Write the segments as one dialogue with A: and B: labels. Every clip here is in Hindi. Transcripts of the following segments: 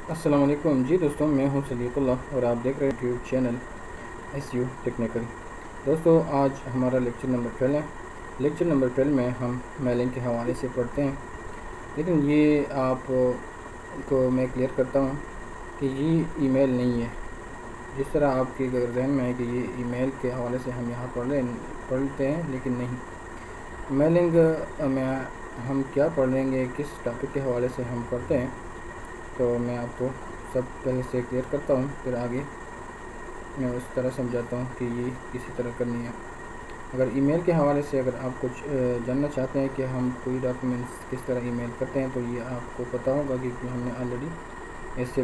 A: अस्सलाम वालेकुम जी दोस्तों, मैं हूं सदीकुल्लाह और आप देख रहे हैं यूट्यूब चैनल SU टेक्निकल। दोस्तों, आज हमारा लेक्चर नंबर 12 है। लेक्चर नंबर 12 में हम मेलिंग के हवाले से पढ़ते हैं, लेकिन ये आप को मैं क्लियर करता हूं कि ये ईमेल नहीं है। जिस तरह आपके अगर जहन में है कि ये ईमेल के हवाले से हम यहाँ पढ़ते हैं, लेकिन नहीं। मेलिंग में हम क्या पढ़ लेंगे, किस टॉपिक के हवाले से हम पढ़ते हैं, तो मैं आपको सब पहले से क्लियर करता हूँ, फिर आगे मैं उस तरह समझाता हूँ कि ये किसी तरह करनी है। अगर ईमेल के हवाले से अगर आप कुछ जानना चाहते हैं कि हम कोई डॉक्यूमेंट्स किस तरह ईमेल करते हैं, तो ये आपको पता होगा कि हमने ऑलरेडी इससे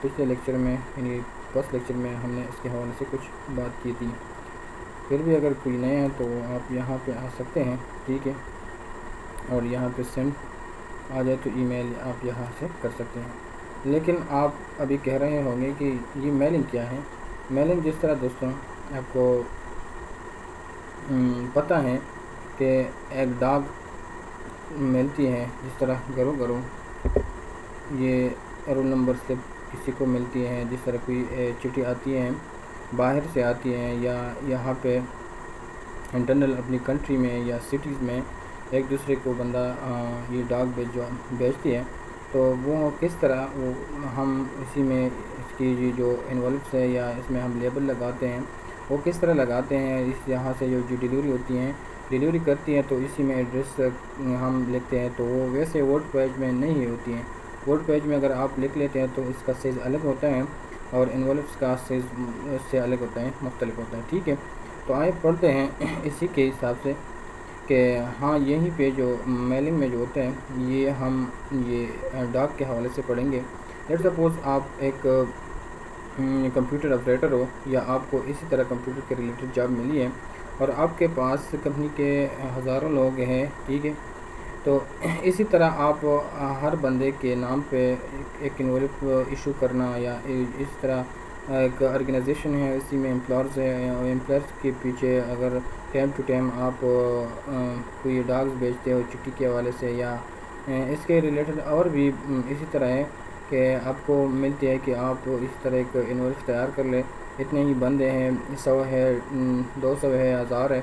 A: पिछले लेक्चर में यानी फर्स्ट लेक्चर में हमने इसके हवाले से कुछ बात की थी। फिर भी अगर कोई नया है तो आप यहाँ पे आ सकते हैं, ठीक है, और यहाँ पे सेंड आ जाए तो ईमेल आप यहाँ से कर सकते हैं। लेकिन आप अभी कह रहे होंगे कि ये मेलिंग क्या है। मेलिंग जिस तरह दोस्तों आपको पता है कि एक डाक मिलती है, जिस तरह घरों घरों ये रोल नंबर स्लिप किसी को मिलती है, जिस तरह कोई चिट्ठी आती है बाहर से आती है या यहाँ पे इंटरनल अपनी कंट्री में या सिटीज़ में एक दूसरे को बंदा ये डाक भेजती है, तो वो किस तरह वो हम इसी में इसकी ये जो इन्वॉल्व्स है या इसमें हम लेबल लगाते हैं, वो किस तरह लगाते हैं। इस यहाँ से जो डिलीवरी होती हैं, डिलीवरी करती हैं, तो इसी में एड्रेस हम लिखते हैं, तो वो वैसे वर्ड पेज में नहीं होती हैं। वर्ड पेज में अगर आप लिख लेते हैं तो इसका साइज़ अलग होता है और इन्वॉल्व्स का साइज़ इससे अलग होता है, मुख्तलिफ होता है, ठीक है। तो आइए पढ़ते हैं इसी के हिसाब से कि हाँ, यहीं पे जो मेलिंग में जो होता है ये हम ये डाक के हवाले से पढ़ेंगे। लेट सपोज़ आप एक कंप्यूटर ऑपरेटर हो या आपको इसी तरह कंप्यूटर के रिलेटेड जॉब मिली है और आपके पास कंपनी के हज़ारों लोग हैं, ठीक है। तो इसी तरह आप हर बंदे के नाम पे एक इन्वॉल्व इशू करना या इस तरह एक ऑर्गेनाइजेशन है, इसी में एम्प्लॉयर्स है, एम्प्लॉयर्स के पीछे अगर टाइम टू टाइम आप कोई डॉग्स बेचते हो चिट्ठी के हवाले से या इसके रिलेटेड और भी इसी तरह है कि आपको मिलती है कि आप इस तरह एक इन्वॉइस तैयार कर लें। इतने ही बंदे हैं, 100 है, 200 है, 1000 है,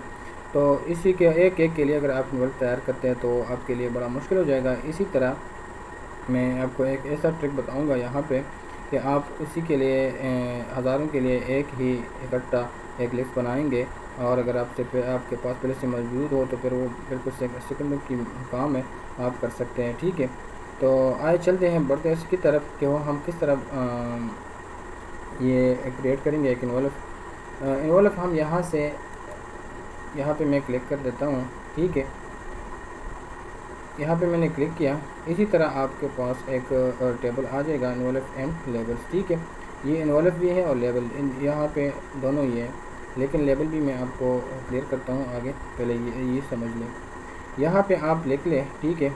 A: तो इसी के एक एक के लिए अगर आप इन्वॉइस तैयार करते हैं तो आपके लिए बड़ा मुश्किल हो जाएगा। इसी तरह मैं आपको एक ऐसा ट्रिक बताऊंगा यहाँ पे कि आप इसी के लिए हज़ारों के लिए एक ही इकट्ठा एक लिस्ट बनाएंगे, और अगर आपके पास पहले से मौजूद हो तो फिर वो बिल्कुल सेकंडों की काम है, आप कर सकते हैं, ठीक है। तो आए चलते हैं, बढ़ते हैं इसकी तरफ कि वो हम किस तरह ये क्रिएट करेंगे एक इन्वॉल्व हम यहाँ से यहाँ पे मैं क्लिक कर देता हूँ, ठीक है। यहाँ पे मैंने क्लिक किया, इसी तरह आपके पास एक टेबल आ जाएगा इन्वॉल्व एंड लेबल्स, ठीक है। ये इन्वॉल्व भी है और लेबल यहाँ पे दोनों ही है, लेकिन लेबल भी मैं आपको क्लियर करता हूँ आगे, पहले ये समझ लें। यहाँ पे आप लिख लें, ठीक है,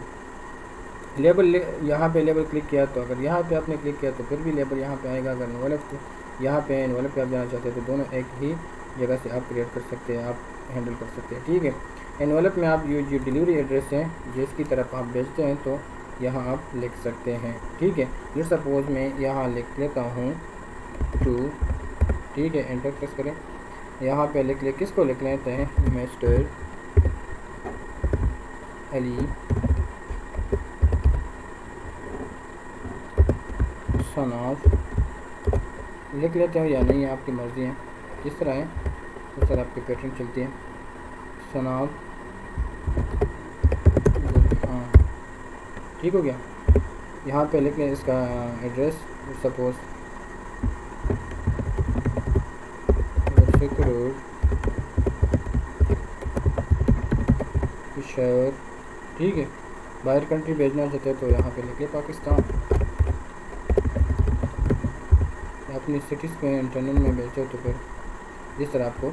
A: लेबल। यहाँ पे लेबल क्लिक किया तो अगर यहाँ पे आपने क्लिक किया तो फिर भी लेबल यहाँ पे आएगा। अगर इन्वॉल्व यहाँ पे इन्वॉल्व पे आप जाना चाहते हैं तो दोनों एक ही जगह से आप क्रिएट कर सकते हैं, आप हैंडल कर सकते हैं, ठीक है। इन्वॉल्व में आप जो डिलीवरी एड्रेस है जिसकी तरफ आप भेजते हैं तो यहाँ आप लिख सकते हैं, ठीक है। जैसे सपोज मैं यहाँ लिख लेता हूँ टू, ठीक है, एंटर प्रेस करें। यहाँ पे लिख ले, किसको लिख लेते हैं, मिस्टर अली सनाफ लिख लेते हो या नहीं, आपकी मर्ज़ी है, किस तरह है उस तरह आपकी पैटर्न चलती है। सनाफ, हाँ, ठीक हो गया। यहाँ पे लिख लें इसका एड्रेस, सपोज रोड पिशावर, ठीक है। बाहर कंट्री भेजना चाहते हैं तो यहाँ पे लिख लें पाकिस्तान। अपनी सिटीज़ में इंटरनल में भेजते हो तो फिर जिस तरह आपको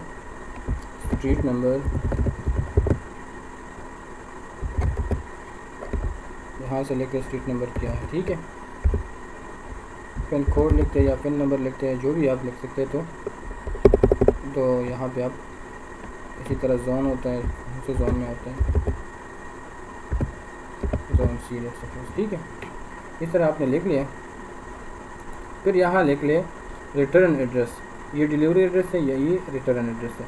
A: स्ट्रीट नंबर यहाँ से लेकर स्ट्रीट नंबर क्या है, ठीक है। पिन कोड लिखते हैं या पिन नंबर लिखते हैं, जो भी आप लिख सकते हैं। तो यहाँ पे आप इसी तरह जोन होता है, उसी जोन में आता है जोन सी लिख सकते हैं, ठीक है। इस तरह आपने लिख लिया। फिर यहाँ लिख ले रिटर्न एड्रेस, ये डिलीवरी एड्रेस है, यही रिटर्न एड्रेस है।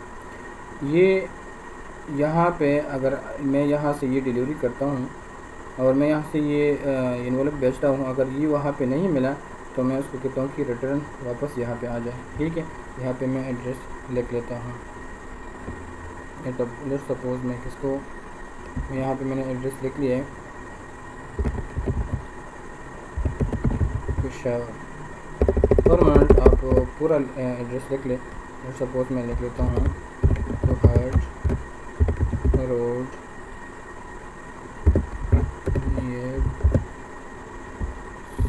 A: ये यहाँ पे अगर मैं यहाँ से ये डिलीवरी करता हूँ और मैं यहाँ से ये इन्वॉल्व भेजता हूँ, अगर ये वहाँ पे नहीं मिला तो मैं उसको कहता हूँ कि रिटर्न वापस यहाँ पे आ जाए। ठीक है, यहाँ पे मैं एड्रेस लिख लेता हूँ। लेट्स सपोज मैं किसको, यहाँ पे मैंने एड्रेस लिख लिया है पेशावर। परमानेंट आप पूरा एड्रेस लिख ले। लेट्स सपोज मैं लिख लेता हूँ heart road near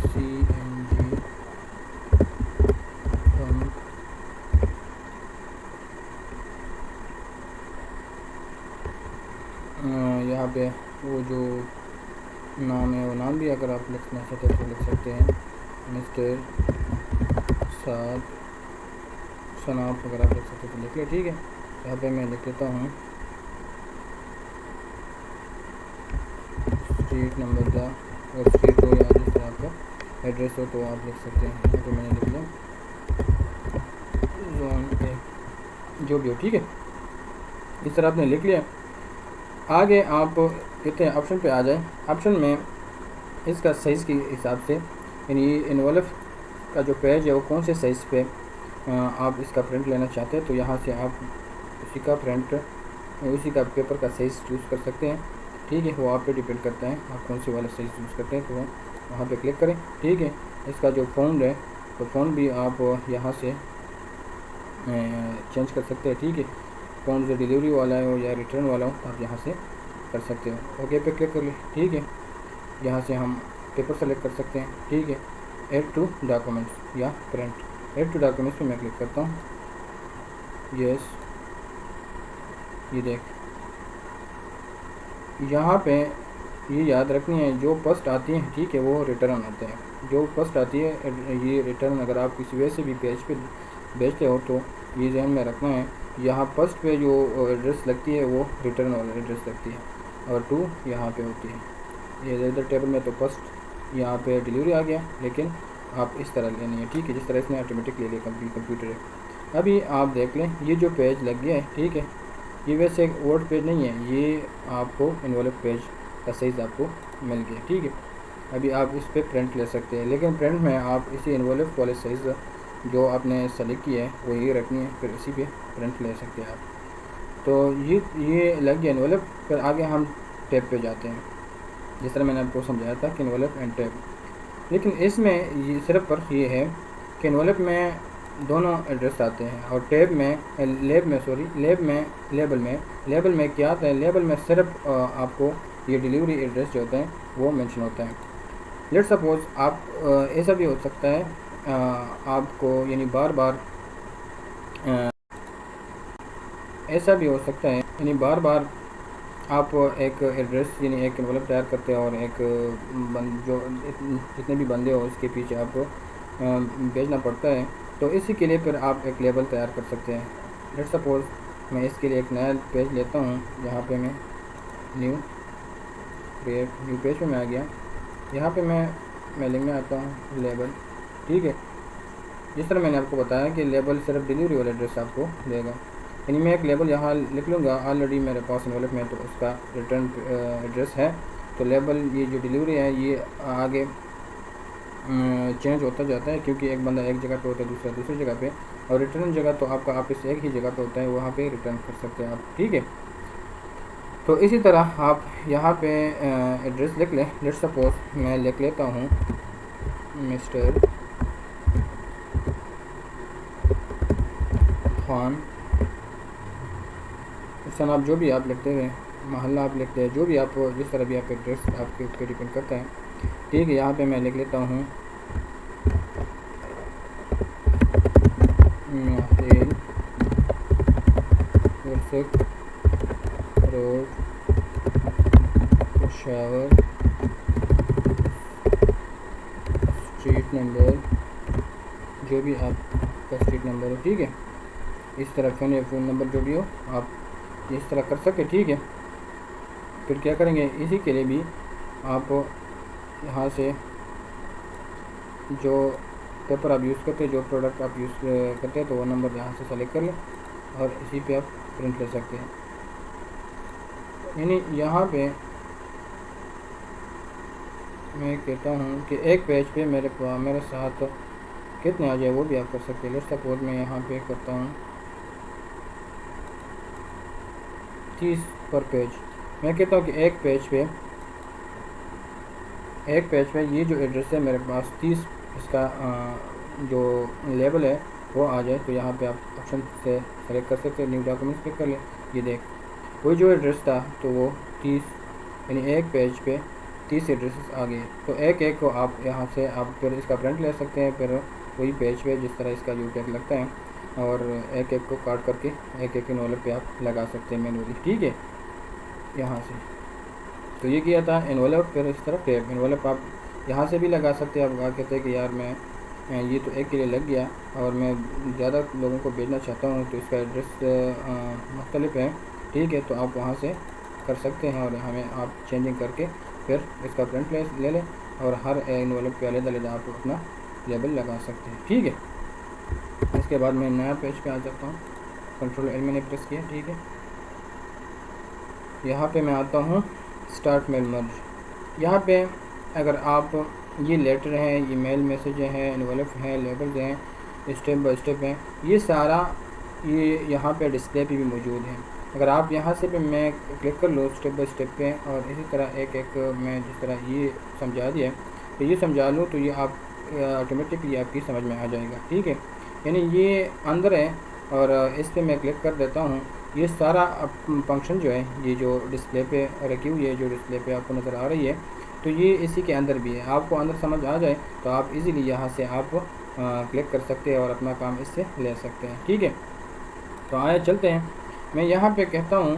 A: CNG pump यहाँ पे वो जो नाम है वो नाम भी अगर आप लिखना चाहते हैं तो लिख सकते हैं, मिस्टर सनाफ अगर आप लिख सकते तो लिख ले। ठीक है, यहाँ पे मैं लिख लेता हूँ स्ट्रीट नंबर का, और स्ट्रीट हो या जिस तरह आपका एड्रेस हो तो आप लिख सकते हैं। यहाँ पे मैंने लिख लिया जोन ए, जो भी हो। ठीक है, इस तरह आपने लिख लिया। आगे आप कहते हैं ऑप्शन पे आ जाए। ऑप्शन में इसका साइज़ के हिसाब से, यानी इन्वॉल्व का जो पेज है वो कौन से साइज़ पे आप इसका प्रिंट लेना चाहते हैं, तो यहाँ से आप उसी का पेपर का साइज़ चूज़ कर सकते हैं। ठीक है, वो आप पे डिपेंड करता है आप कौन से वाला साइज़ चूज़ करते हैं, तो वहाँ पे क्लिक करें। ठीक है, इसका जो फ़ॉन्ट है तो फ़ॉन्ट भी आप यहाँ से चेंज कर सकते हैं। ठीक है, फ़ॉन्ट जो डिलीवरी वाला हो या रिटर्न वाला हो तो आप यहाँ से कर सकते हो। ओके पे क्लिक कर लें। ठीक है, यहाँ से हम पेपर सेलेक्ट कर सकते हैं। ठीक है, ऐड टू डॉक्यूमेंट्स या प्रिंट। ऐड टू डॉक्यूमेंट्स पे मैं क्लिक करता हूँ। यस, ये देख, यहाँ पे ये याद रखनी है जो फर्स्ट आती है, ठीक है, वो रिटर्न आते हैं। जो फर्स्ट आती है ये रिटर्न, अगर आप किसी वजह से भी पेज पे भेजते हो तो ये ध्यान में रखना है। यहाँ फर्स्ट पे जो एड्रेस लगती है वो रिटर्न वाला एड्रेस लगती है, और 2 यहाँ पे होती है। ये इधर टेबल में तो फर्स्ट यहाँ पे डिलीवरी आ गया, लेकिन आप इस तरह लेनी है। ठीक है, जिस तरह इसने ऑटोमेटिक ले लिया कंप्यूटर है। अभी आप देख लें ये जो पेज लग गया है, ठीक है, ये वैसे एक वर्ड पेज नहीं है, ये आपको इन्वॉल्व पेज का साइज़ आपको मिल गया। ठीक है, अभी आप इस पर प्रिंट ले सकते हैं, लेकिन प्रिंट में आप इसी इन्वॉल्व वाले साइज़ जो आपने सेलेक्ट किया है वो ये रखनी है, फिर इसी पे प्रिंट ले सकते हैं आप। तो ये लग गया इन्वॉल्व। फिर आगे हम टैब पे जाते हैं, जिस तरह मैंने आपको समझाया था कि इन्वॉल्व एंड टैब। लेकिन इसमें ये सिर्फ फ़र्क ये है कि इन्वॉल्व में दोनों एड्रेस आते हैं, और टैब में लेबल में क्या आता है, लेबल में सिर्फ आपको ये डिलीवरी एड्रेस जो होता है वो मेंशन होता है। लेट्स सपोज आप ऐसा भी हो सकता है आपको यानी बार बार आप एक एड्रेस यानी एक एनवलप तैयार करते हैं और एक जो जितने भी बंदे हो उसके पीछे आपको भेजना पड़ता है, तो इसी के लिए फिर आप एक लेबल तैयार कर सकते हैं। लेट्स सपोज मैं इसके लिए एक नया पेज लेता हूँ, यहाँ पे मैं न्यू पेज पे मैं आ गया। यहाँ पे मैं लिखने आता हूँ लेबल। ठीक है, जिस तरह मैंने आपको बताया कि लेबल सिर्फ डिलीवरी वाला एड्रेस आपको देगा, यानी मैं एक लेबल यहाँ लिख लूँगा। ऑलरेडी मेरे पास इन्वॉल्व में तो उसका रिटर्न एड्रेस है, तो लेबल ये जो डिलीवरी है ये आगे चेंज होता जाता है, क्योंकि एक बंदा एक जगह पे होता है, दूसरा दूसरी जगह पे, और रिटर्न जगह तो आपका ऑफिस एक ही जगह पे होता है, वहाँ पे रिटर्न कर सकते हैं आप। ठीक है, तो इसी तरह आप यहाँ पे एड्रेस लिख लें। लेट्स सपोज मैं लिख लेता हूँ मिस्टर खान सन, आप जो भी आप लिखते हैं, मोहल्ला आप लिखते हैं, जो भी आप जिस तरह भी आप एड्रेस आपके ऊपर डिपेंड करता है। ठीक है, यहाँ पे मैं लिख लेता हूँ रोड पेशावर स्ट्रीट नंबर, जो भी आपका स्ट्रीट नंबर हो। ठीक है, इस तरह फ़ोन नंबर जो भी हो आप इस तरह कर सके। ठीक है, फिर क्या करेंगे, इसी के लिए भी आप यहाँ से जो पेपर आप यूज़ करते हैं, जो प्रोडक्ट आप यूज़ करते हैं, तो वो नंबर यहाँ से सेलेक्ट कर लें और इसी पे आप प्रिंट ले सकते हैं। यानी यहाँ पे मैं कहता हूँ कि एक पेज पे मेरे साथ कितने आ जाए वो भी आप कर सकते हैं। लेट्स सपोज मैं यहाँ पे करता हूँ 30 पर पेज। मैं कहता हूँ कि एक पेज पे ये जो एड्रेस है मेरे पास 30 इसका जो लेबल है वो आ जाए, तो यहाँ पे आप ऑप्शन से सेलेक्ट कर सकते हैं, न्यू डॉक्यूमेंट क्लिक कर लें। ये देख वही जो एड्रेस था तो वो 30, यानी एक पेज पे 30 एड्रेसेस आ गए। तो एक एक को आप यहाँ से आप फिर इसका प्रिंट ले सकते हैं, फिर वही पेज पे जिस तरह इसका जो टैग लगता है, और एक एक को काट करके एक एक एनवलप पे आप लगा सकते हैं मैनुअली, ठीक है। यहाँ से तो ये किया था एनवलप, फिर इस तरह टैग एनवलप आप यहाँ से भी लगा सकते हैं। आप कहते हैं कि यार मैं ये तो एक के लिए लग गया और मैं ज़्यादा लोगों को भेजना चाहता हूँ, तो इसका एड्रेस मुख्तलिफ है, ठीक है, तो आप वहाँ से कर सकते हैं और हमें आप चेंजिंग करके फिर इसका प्रिंट ले लें और हर एनवलप पे अलग-अलग आप अपना लेबल लगा सकते हैं, ठीक है। इसके बाद मैं नया पेज पे आ जाता हूँ, कंट्रोल एल मैंने प्रेस किया, ठीक है। यहाँ पे मैं आता हूँ स्टार्ट मेल मर्ज। यहाँ पे अगर आप ये लेटर हैं, ईमेल मैसेज हैं, एनवलप हैं, लेबल्स हैं, स्टेप बाय स्टेप हैं, ये सारा ये यहाँ पे डिस्प्ले पे भी मौजूद है। अगर आप यहाँ से पे मैं क्लिक कर लूँ स्टेप बाय स्टेप पे और इसी तरह एक एक मैं जिस तरह ये समझा दिया तो ये समझा लूँ, तो ये आप ऑटोमेटिकली आपकी समझ में आ जाएगा, ठीक है। यानी ये अंदर है और इस पर मैं क्लिक कर देता हूँ। ये सारा फंक्शन जो है, ये जो डिस्प्ले पे रखी हुई है, जो डिस्प्ले पे आपको नज़र आ रही है, तो ये इसी के अंदर भी है। आपको अंदर समझ आ जाए तो आप इजीली यहाँ से आप क्लिक कर सकते हैं और अपना काम इससे ले सकते हैं, ठीक है। तो आए चलते हैं, मैं यहाँ पे कहता हूँ,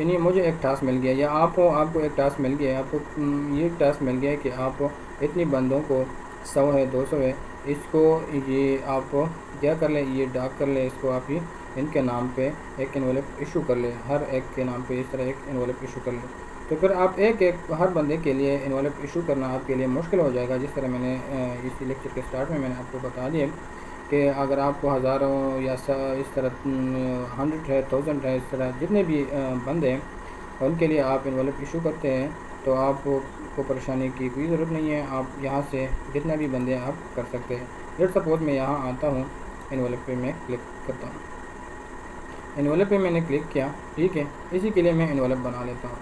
A: यानी मुझे एक टास्क मिल गया या आपको एक टास्क मिल गया है, आपको ये टास्क मिल गया है कि आप इतनी बंदों को 100 है 200 है, इसको ये आप क्या कर लें, ये डाक कर लें, इसको आप ही इनके नाम पे एक एनवलप इशू कर लें, हर एक के नाम पे इस तरह एक एनवलप इशू कर लें। तो फिर आप एक एक हर बंदे के लिए एनवलप इशू करना आपके लिए मुश्किल हो जाएगा। जिस तरह मैंने इस लेक्चर के स्टार्ट में मैंने आपको बता दिया कि अगर आपको हज़ारों या इस तरह 100 है 1000 है, इस तरह जितने भी बंदे हैं उनके लिए आप एनवलप इशू करते हैं, तो आपको परेशानी की कोई ज़रूरत नहीं है। आप यहाँ से जितना भी बंदे आप कर सकते हैं। लेट सपोज मैं यहाँ आता हूँ, एनवलप पे मैं क्लिक करता हूँ, एनवलप पे मैंने क्लिक किया, ठीक है। इसी के लिए मैं एनवलप बना लेता हूँ,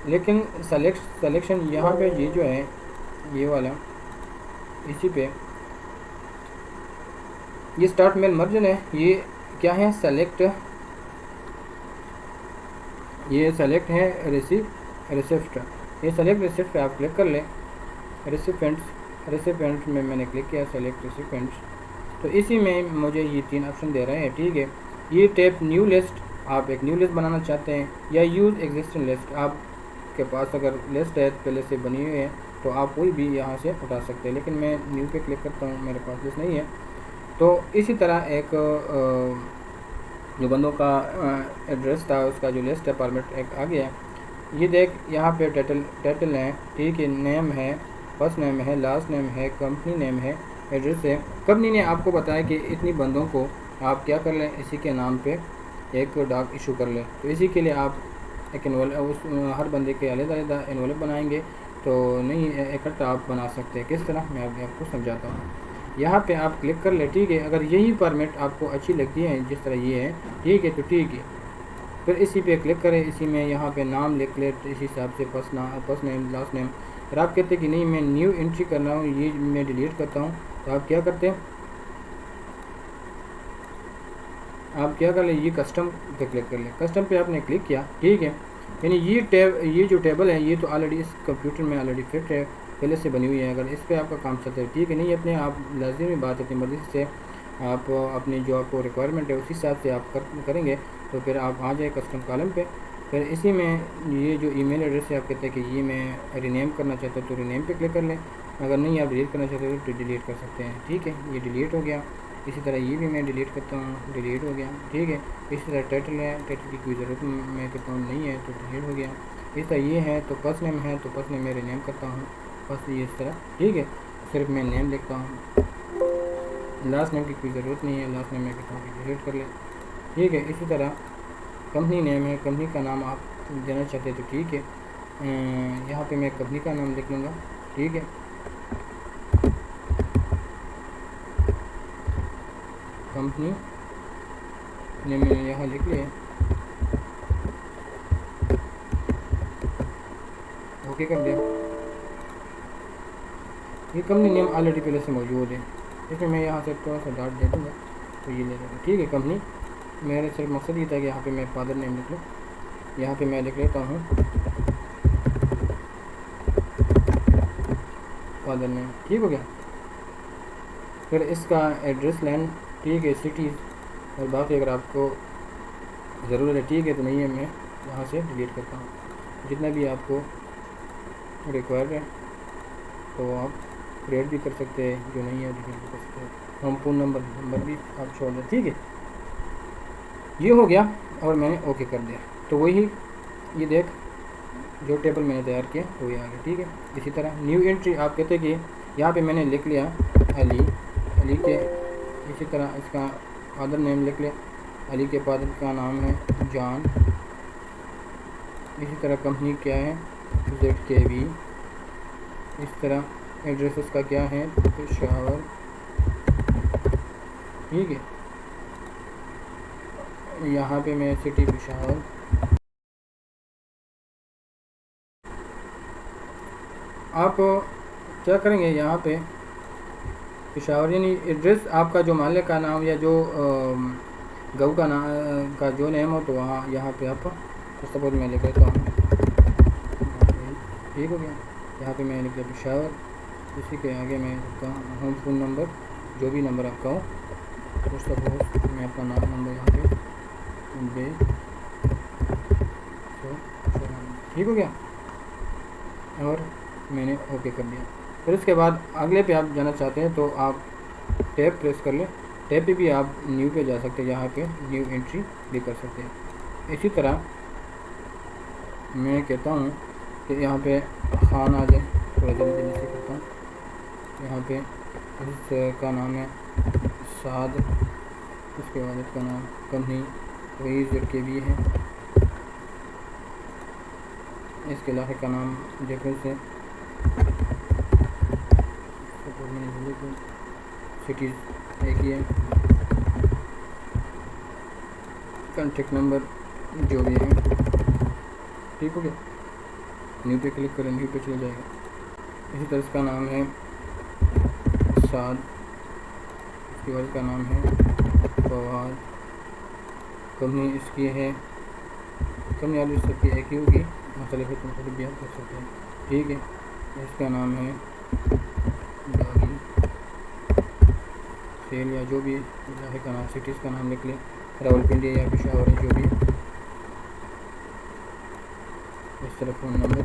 A: लेकिन सलेक्शन यहाँ पे ये जो है ये वाला, इसी पे ये स्टार्ट मेल मर्जन है, ये क्या है, ये सेलेक्ट है रिसिप्ट। ये सेलेक्ट रिसिप्ट पे आप क्लिक कर लें। रिसिपेंट्स में मैंने क्लिक किया, सेलेक्ट रिसिपेंट्स, तो इसी में मुझे ये 3 ऑप्शन दे रहे हैं, ठीक है। ये टैप न्यू लिस्ट, आप एक न्यू लिस्ट बनाना चाहते हैं, या यूज़ एग्जिस्टिंग लिस्ट, आपके पास अगर लिस्ट है पहले से बनी हुई है तो आप कोई भी यहाँ से उठा सकते हैं, लेकिन मैं न्यू पे क्लिक करता हूँ, मेरे पास लिस्ट नहीं है। तो इसी तरह एक जो बंदों का एड्रेस था उसका जो लिस्ट है फॉर्मेट एक आ गया। ये देख यहाँ पे टाइटल है, ठीक है, नेम है, फर्स्ट नेम है, लास्ट नेम है, कंपनी नेम है, एड्रेस है। कंपनी ने आपको बताया कि इतनी बंदों को आप क्या कर लें, इसी के नाम पे एक डाक इशू कर लें। तो इसी के लिए आप एक हर बंदे के अलग-अलग एनवलप बनाएंगे, तो नहीं इकट्ठा आप बना सकते हैं। किस तरह मैं अभी आपको समझाता हूँ। यहाँ पे आप क्लिक कर ले, ठीक है। अगर यही फॉर्मेट आपको अच्छी लगती है जिस तरह ये है, ठीक है, तो ठीक है, फिर इसी पे क्लिक करें। इसी में यहाँ पे नाम लिख ले, इस हिसाब से फर्स्ट नेम लास्ट नेम। अगर आप कहते हैं कि नहीं मैं न्यू एंट्री करना हूँ, ये मैं डिलीट करता हूँ, तो आप क्या करते हैं, आप क्या कर ले, ये कस्टम पे क्लिक कर ले। कस्टम पे आपने क्लिक किया, ठीक है। यानी ये जो टेबल है ये तो ऑलरेडी इस कंप्यूटर में ऑलरेडी फिट है, पहले से बनी हुई है। अगर इस पर आपका काम चलता है, ठीक है, नहीं अपने आप लाजिमी बात अपनी मर्ज़ी से आप अपनी जो आपको रिक्वायरमेंट है उसी हिसाब से आप करेंगे, तो फिर आप आ जाए कस्टम कॉलम पे। फिर इसी में ये जो ईमेल एड्रेस है आप कहते हैं कि ये मैं रीनेम करना चाहता हूँ, तो रीनेम पे क्लिक कर लें। अगर नहीं आप डिलीट करना चाहते हो तो डिलीट कर सकते हैं, ठीक है। ये डिलीट हो गया। इसी तरह ये भी मैं डिलीट करता हूँ, डिलीट हो गया, ठीक है। इसी तरह टाइटल है, टाइटल की कोई ज़रूरत मैं कहता हूँ नहीं है, तो डिलीट हो गया। इस तरह ये है, तो फर्स्ट नेम है तो फर्स्ट नेम मैं रीनेम करता हूँ, बस ये इस तरह, ठीक है। सिर्फ मैं नेम लिखता हूँ, लास्ट नेम की कोई ज़रूरत नहीं है, लास्ट नेम मैं कहता हूँ कि डिलीट कर ले। ठीक है, इसी तरह कंपनी नेम है, कंपनी का नाम आप देना चाहते हैं तो ठीक है, यहाँ पे मैं कंपनी का नाम लिख लूँगा। ठीक है, कंपनी नेम मैंने यहाँ लिख लिया, ओके कर दिया। ये कंपनी नेम ऑलरेडी पहले से मौजूद है, इसमें मैं यहाँ से थोड़ा सा डॉट दे दूँगा तो ये ले लेगा। ठीक है, कंपनी मेरा सिर्फ मकसद ये था कि यहाँ पे मैं फादर नेम लिख लूँ, यहाँ पे मैं लिख लेता हूँ फादर नेम। ठीक हो गया। फिर इसका एड्रेस लाइन, ठीक है, सिटीज़ और बाकी अगर आपको ज़रूरत है, ठीक है, तो नहीं है मैं यहाँ से डिलीट करता हूँ। जितना भी आपको रिक्वायर्ड है तो आप क्रिएट भी कर सकते हैं, जो नहीं है डिलीट भी कर सकते हैं। होम फ़ोन नंबर भी आप छोड़ दें। ठीक है, ये हो गया और मैंने ओके कर दिया। तो वही ये देख जो टेबल मैंने तैयार किया वो ये आ गया। ठीक है, इसी तरह न्यू एंट्री आप कहते हैं कि यहाँ पे मैंने लिख लिया अली के, इसी तरह इसका फादर नेम लिख लिया, अली के फादर का नाम है जॉन। इसी तरह कंपनी क्या है ZKB। इस तरह एड्रेस उसका क्या है पेशावर। ठीक है, यहाँ पे मैं सिटी पेशावर, आप क्या करेंगे यहाँ पे पेशावर यानी एड्रेस आपका जो मालिक का नाम या जो गऊ का नाम का जो नेम हो तो वहाँ यहाँ पे आप सपोज मैं लिख लेता हूँ। ठीक हो गया, यहाँ पे मैं लिख लिया पेशावर, उसी के आगे मैं लिखता हूँ होम फ़ोन नंबर, जो भी नंबर आपका हो तो सपोज मैं अपना नाम नंबर यहाँ पे दे। ठीक हो गया और मैंने ओके कर दिया। फिर उसके बाद अगले पे आप जाना चाहते हैं तो आप टैब प्रेस कर लें, टैब पे भी आप न्यू पे जा सकते हैं, यहाँ पे न्यू एंट्री भी कर सकते हैं। इसी तरह मैं कहता हूँ कि यहाँ पे खान आ जाए, थोड़ा जल्दी जल्दी से करता हूँ। यहाँ पे इसका नाम है साद, उसके बाद इसका नाम कंपनी वही ZKB है, इसके इलाके का नाम देखो से सिटीज़ एक ही है, कॉन्टेक्ट नंबर जो भी है। ठीक हो गया, न्यू पे क्लिक करें, न्यू पे चला जाएगा। इसी तरह इसका नाम है साद, इसके बाद का नाम है फवाद, कंपनी इसकी है, कंपनी वाली सबकी एक ही होगी, मसले फिर तुम थोड़ी बिहार कर सकते हैं। ठीक है, इसका नाम है बागी सेल या जो भी इलाके का नाम, सिटीज़ का नाम लिख लें, रावलपिंडी या पेशावर जो भी है। इस तरह फ़ोन नंबर।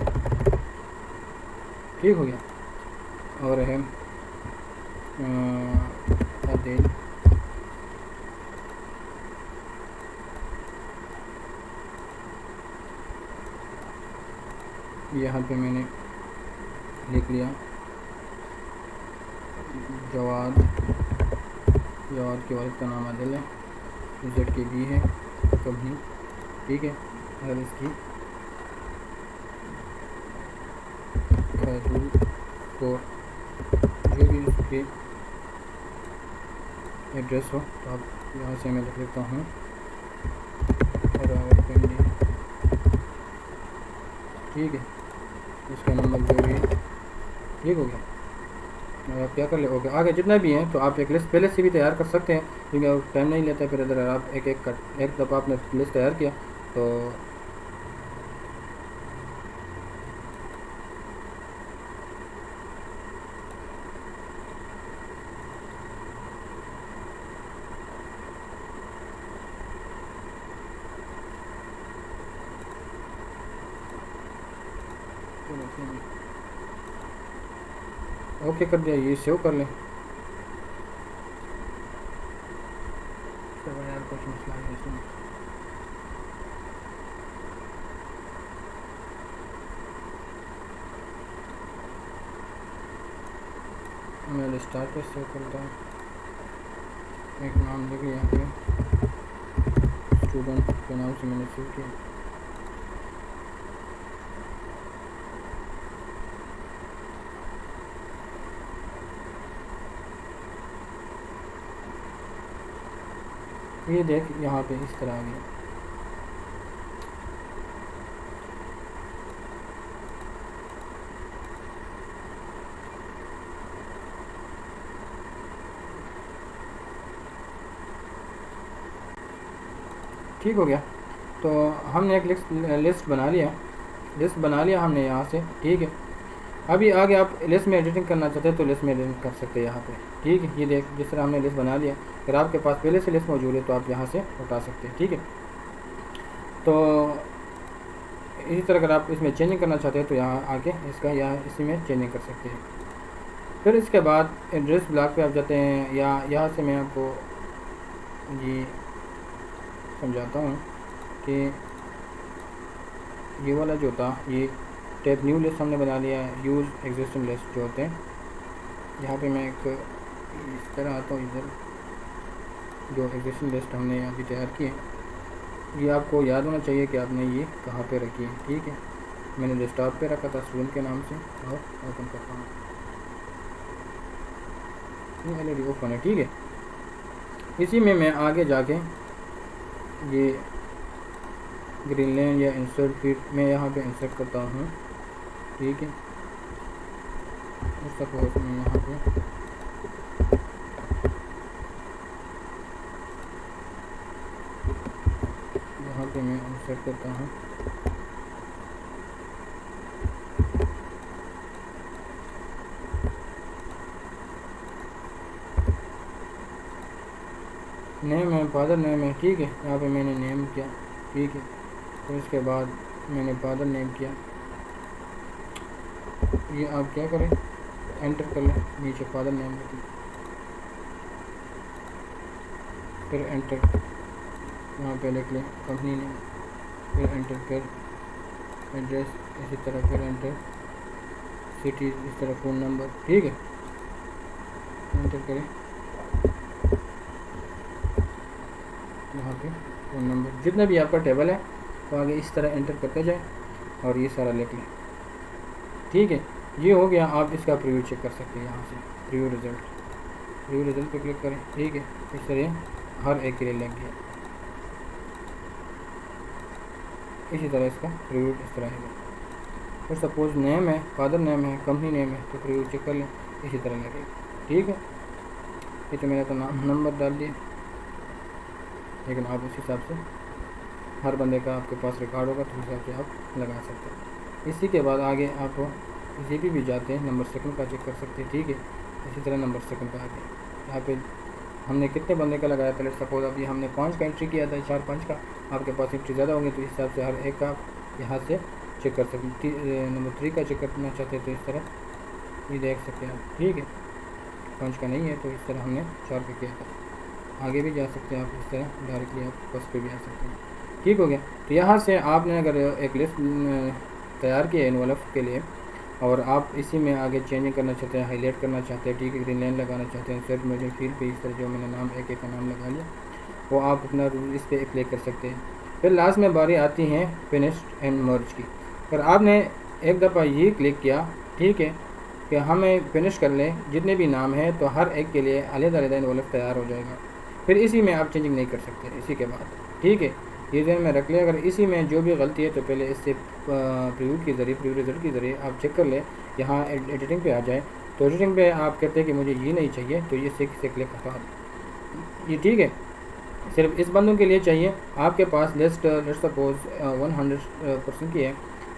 A: ठीक हो गया और है आदिल, यहाँ पे मैंने लिख लिया जवाद, जवाद के वालिद का नाम आदिल है, ZKB है कंपनी। ठीक है, और इसकी खजूर को जो भी इसके एड्रेस हो तो आप यहाँ से मैं लिख लेता हूँ रावलपिंडी। ठीक है, इसका नंबर जो भी है। ठीक हो गया, और आप क्या कर ले ओके। आगे जितना भी है तो आप एक लिस्ट पहले से भी तैयार कर सकते हैं, क्योंकि टाइम नहीं लेता। फिर अगर आप एक दफ़ा आपने लिस्ट तैयार किया तो ओके कर दिया, ये सेव कर लें। यार कुछ मसला है इसमें, मैं स्टार्ट पे सेव करता हूँ। एक नाम लिख लिया, यहाँ पे स्टूडेंट के नाम से मैंने सेव किया। ये देख यहाँ पे इस तरह आ गया। ठीक हो गया। तो हमने एक लिस्ट बना लिया हमने यहाँ से, ठीक है। अभी आगे आप लिस्ट में एडिटिंग करना चाहते हैं तो लिस्ट में एडिटिंग कर सकते हैं यहाँ पे, ठीक है। ये देख जिस तरह हमने लिस्ट बना लिया, अगर आपके पास पहले से लिस्ट मौजूद है तो आप यहाँ से उठा सकते हैं, ठीक है। तो इसी तरह अगर आप इसमें चेंजिंग करना चाहते हैं तो यहाँ आके इसका यहाँ इसी में चेंजिंग कर सकते हैं। फिर इसके बाद एड्रेस ब्लॉक पे आप जाते हैं, या यहाँ से मैं आपको ये समझाता हूँ कि ये वाला जो था, ये टैब न्यू लिस्ट हमने बना लिया है, यूज़ एग्जिस्टिंग लिस्ट जो होते हैं। यहाँ पे मैं एक इस तरह आता हूँ, इधर जो एग्जिस्टिंग लिस्ट हमने अभी तैयार की है, ये आपको याद होना चाहिए कि आपने ये कहाँ पे रखी है, ठीक है। मैंने डेस्कटॉप पे रखा था स्टूडेंट के नाम से, और ओपन करता हूँ, ये ऑलरेडी ओपन है, ठीक है। इसी में मैं आगे जाके ये ग्रीन लाइन या इंसर्ट फीड में यहाँ पे इंसर्ट करता हूँ, ठीक है। सपोज मैं यहाँ पे मैं इंसर्ट करता हूँ, नेम है, फादर नेम है, ठीक है। यहाँ पे मैंने नेम किया, ठीक है। तो इसके बाद मैंने फादर नेम किया, ये आप क्या करें, एंटर कर लें, नीचे फादर नेम लिखें, फिर एंटर, यहाँ पे लिख लें कंपनी नेम, फिर एंटर, फिर एड्रेस इसी तरह, फिर एंटर, सिटी इस तरह, फ़ोन नंबर, ठीक है। एंटर करें, यहाँ पे फ़ोन नंबर, जितना भी आपका टेबल है तो आगे इस तरह एंटर करते जाए और ये सारा लिख लें, ठीक है। ये हो गया। आप इसका प्रीव्यू चेक कर सकते हैं यहाँ से, प्रीव्यू रिज़ल्ट पे क्लिक करें, ठीक है। इस तरह हर एक के लिए लग गया, इसी तरह इसका प्रीव्यू इस तरह है। और सपोज नेम है, फादर नेम है, कंपनी नेम है, तो प्रीव्यू चेक कर लें, इसी तरह लगेगा, ठीक है। ये तो मेरा तो नाम नंबर डाल दिया, लेकिन आप उस हिसाब से हर बंदे का आपके पास रिकॉर्ड होगा तो उस हिसाब से आप लगा सकते हैं। इसी के बाद आगे आप किसी भी जाते हैं, नंबर सेकंड का चेक कर सकते हैं, ठीक है। इसी तरह नंबर सेकंड का आगे यहाँ पे हमने कितने बंदे का लगाया था, सपोज अभी हमने 5 का एंट्री किया था, 4-5 का। आपके पास एंट्री ज़्यादा होंगे तो इस हिसाब से हर एक का आप यहाँ से चेक कर सकते हैं। नंबर 3 का चेक करना चाहते हैं तो इस तरह ये देख सकते हैं आप, ठीक है। 5 का नहीं है तो इस तरह हमने 4 का किया था। आगे भी जा सकते हैं आप, इस तरह डायरेक्टली आप बस पे भी आ सकते हैं, ठीक हो गया। तो यहाँ से आपने अगर एक लिस्ट तैयार की है एनवलप के लिए, और आप इसी में आगे चेंजिंग करना चाहते हैं, हाईलाइट करना चाहते हैं, ठीक है, ग्रीन लाइन लगाना चाहते हैं, सेट मुझे फील्ड पे इस तरह जो मैंने नाम एक का नाम लगा लिया, वो आप अपना इस पर अप्लाई कर सकते हैं। फिर लास्ट में बारी आती है फिनिश्ड एंड मर्ज की। अगर आपने एक दफ़ा ये क्लिक किया, ठीक है, कि हमें फिनिश कर लें जितने भी नाम हैं, तो हर एक के लिए अलग-अलग एनवलप तैयार हो जाएगा। फिर इसी में आप चेंजिंग नहीं कर सकते इसी के बाद, ठीक है। ये ध्यान में रख लें, अगर इसी में जो भी गलती है तो पहले इससे प्रीव्यू के ज़रिए, प्रीव्यू रिजल्ट के ज़रिए आप चेक कर लें। यहाँ एडिटिंग पे आ जाए तो एडिटिंग पे आप कहते हैं कि मुझे ये नहीं चाहिए, तो ये से क्लिक हटा ये, ठीक है। सिर्फ इस बंदों के लिए चाहिए। आपके पास लिस्ट लेट्स सपोज 100% की है,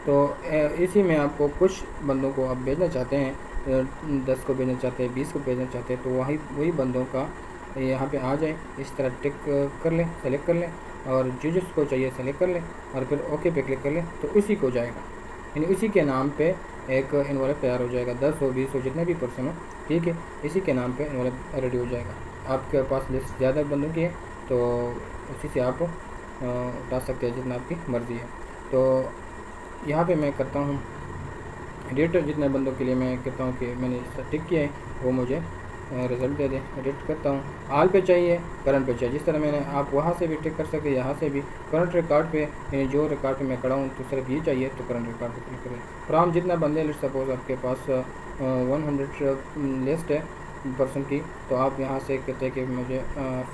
A: तो इसी में आपको कुछ बंदों को आप भेजना चाहते हैं, 10 को भेजना चाहते हैं, 20 को भेजना चाहते हैं, तो वही बंदों का यहाँ पे आ जाए, इस तरह टिक कर लें, सेलेक्ट कर लें, और जिसको चाहिए सेलेक्ट कर लें, और फिर ओके पे क्लिक कर लें, तो उसी को जाएगा, यानी उसी के नाम पे एक एनवलप तैयार हो जाएगा। 10 हो, 20 हो, जितने भी पर्सन हो, ठीक है, इसी के नाम पे एनवलप रेडी हो जाएगा। आपके पास लिस्ट ज़्यादा बंदों की है तो उसी से आप उठा सकते हैं जितना आपकी मर्ज़ी है। तो यहाँ पे मैं करता हूँ एडिट, जितने बंदों के लिए मैं कहता हूँ कि मैंने टिक किया है वो मुझे रिज़ल्ट दे दें। एडिट करता हूँ, आल पे चाहिए, करंट पे चाहिए। जिस तरह मैंने आप वहाँ से भी टिक कर सके, यहाँ से भी करंट रिकॉर्ड पे, यानी जो रिकॉर्ड पे मैं खड़ा हूँ तो सिर्फ ये चाहिए तो करंट रिकॉर्ड पे क्लिक करें। फ्राम जितना बंदे, लेट्स सपोज आपके पास 100 लिस्ट है पर्सन की, तो आप यहाँ से कहते हैं कि मुझे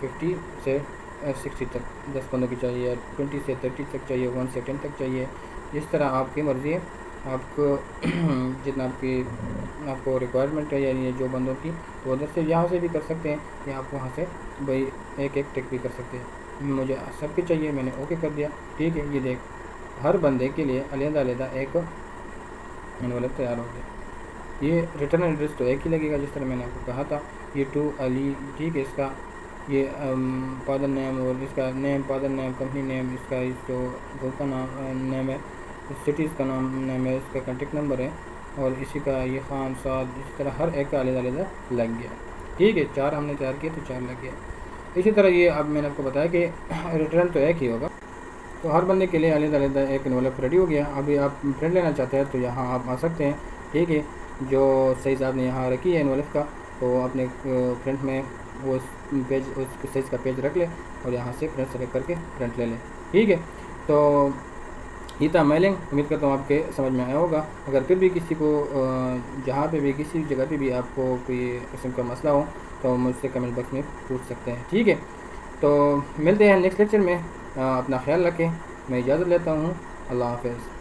A: 50 से 60 तक 10 बंदों की चाहिए, 20 से 30 तक चाहिए, 1 से 10 तक चाहिए। जिस तरह आपकी मर्ज़ी है, आपको जितना आपको रिक्वायरमेंट है, यानी जो बंदों की, तो उधर से यहाँ से भी कर सकते हैं, या आप वहाँ से भाई एक एक टिक भी कर सकते हैं। मुझे सबकी चाहिए, मैंने ओके कर दिया। ठीक है, ये देख हर बंदे के लिए अलग-अलग एक एनवलप तैयार हो गया। ये रिटर्न एड्रेस तो एक ही लगेगा, जिस तरह मैंने आपको कहा था। ये टू अली, ठीक है, इसका ये फादर नेम और इसका name, father name, company name, इसका जो घर का नेम है, सिटीज़ का नेम है, इसका कॉन्टेक्ट नंबर है, और इसी का ये खान साद, इसी तरह हर एक का अलग-अलग लग गया। ठीक है, 4 हमने तैयार किए तो 4 लग गया। इसी तरह ये अब मैंने आपको बताया कि रिटर्न तो एक ही होगा, तो हर बंदे के लिए अलग-अलग एक एनवलप रेडी हो गया। अभी आप प्रिंट लेना चाहते हैं तो यहाँ आप आ सकते हैं। ठीक है, जो साइज़ आपने यहाँ रखी है एनवलप का, तो अपने प्रिंट में वो पेज, उस साइज़ का पेज रख ले और यहाँ से प्रिंट सेलेक्ट करके प्रिंट ले लें। ठीक है, तो ये था मेलिंग। उम्मीद करता हूँ आपके समझ में आया होगा। अगर फिर भी किसी को जहाँ पे भी किसी जगह पे भी आपको कोई किस्म का मसला हो तो मुझसे कमेंट बॉक्स में पूछ सकते हैं। ठीक है, तो मिलते हैं नेक्स्ट लेक्चर में। अपना ख्याल रखें। मैं इजाज़त लेता हूँ। अल्लाह हाफ़िज़।